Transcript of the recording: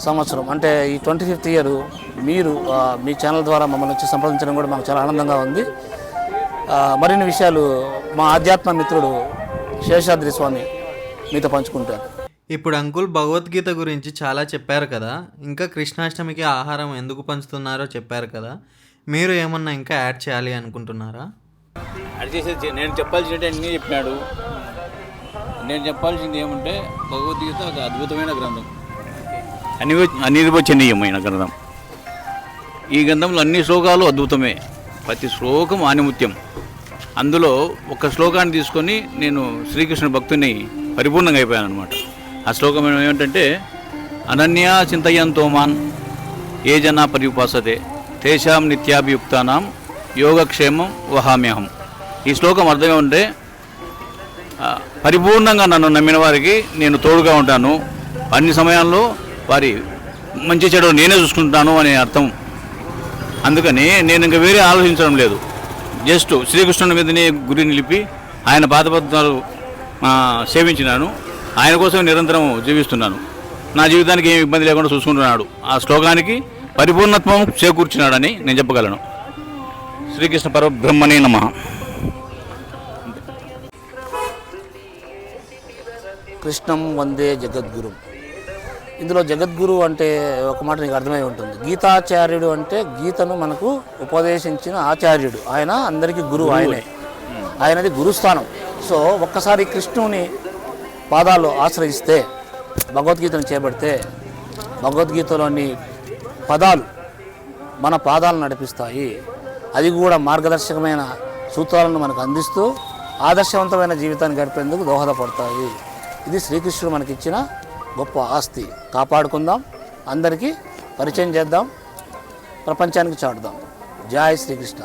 సంవత్సరం అంటే ఈ 25th ఇయర్ మీరు మీ ఛానల్ ద్వారా మమ్మల్ని వచ్చి సంప్రదించడం కూడా మాకు చాలా ఆనందంగా ఉంది. మరిన్ని విషయాలు మా ఆధ్యాత్మ మిత్రుడు శేషాద్రి స్వామి మీతో పంచుకుంటారు. ఇప్పుడు అంకుల్ భగవద్గీత గురించి చాలా చెప్పారు కదా, ఇంకా కృష్ణాష్టమికి ఆహారం ఎందుకు పంచుతున్నారో చెప్పారు కదా, మీరు ఏమన్నా ఇంకా యాడ్ చేయాలి అనుకుంటున్నారా? అది చేసేది నేను చెప్పాల్సింది అన్నీ చెప్పినాడు. నేను చెప్పాల్సింది ఏమంటే భగవద్గీత ఒక అద్భుతమైన గ్రంథం, అనిర్వచనీయమైన గ్రంథం. ఈ గ్రంథంలో అన్ని శ్లోకాలు అద్భుతమే, ప్రతి శ్లోకం ఆనిముత్యం. అందులో ఒక శ్లోకాన్ని తీసుకొని నేను శ్రీకృష్ణ భక్తుని పరిపూర్ణంగా అయిపోయాను అనమాట. ఆ శ్లోకం ఏమిటంటే, అనన్యా చింతయంతో మాన్ ఏ జనా పరిపాసతే తేషాం నిత్యాభియుక్తానాం యోగక్షేమం వహామ్యహం. ఈ శ్లోకం అర్థం ఏమంటే, పరిపూర్ణంగా నన్ను నమ్మిన వారికి నేను తోడుగా ఉంటాను, అన్ని సమయాల్లో వారి మంచి చెడు నేనే చూసుకుంటాను అనే అర్థం. అందుకని నేను ఇంకా వేరే ఆలోచించడం లేదు. జస్ట్ శ్రీకృష్ణుని మీదనే గురి నిలిపి ఆయన పాదపద్మాలు సేవించినాను. ఆయన కోసం నిరంతరం జీవిస్తున్నాను. నా జీవితానికి ఏమి ఇబ్బంది లేకుండా చూసుకుంటున్నాడు. ఆ శ్లోకానికి పరిపూర్ణత్వం చేకూర్చున్నాడని నేను చెప్పగలను. శ్రీకృష్ణ పరబ్రహ్మణే నమః. కృష్ణం వందే జగద్గురు. ఇందులో జగద్గురు అంటే ఒక మాట నీకు అర్థమై ఉంటుంది. గీతాచార్యుడు అంటే గీతను మనకు ఉపదేశించిన ఆచార్యుడు. ఆయన అందరికీ గురువు, ఆయనది గురుస్థానం. సో ఒక్కసారి కృష్ణుని పాదాలు ఆశ్రయిస్తే, భగవద్గీతను చేపడితే, భగవద్గీతలోని పదాలు మన పాదాలను నడిపిస్తాయి. అది కూడా మార్గదర్శకమైన సూత్రాలను మనకు అందిస్తూ ఆదర్శవంతమైన జీవితాన్ని గడిపేందుకు దోహదపడతాయి. ఇది శ్రీకృష్ణుడు మనకిచ్చిన గొప్ప ఆస్తి. కాపాడుకుందాం, అందరికీ పరిచయం చేద్దాం, ప్రపంచానికి చాటుదాం. జై శ్రీకృష్ణ.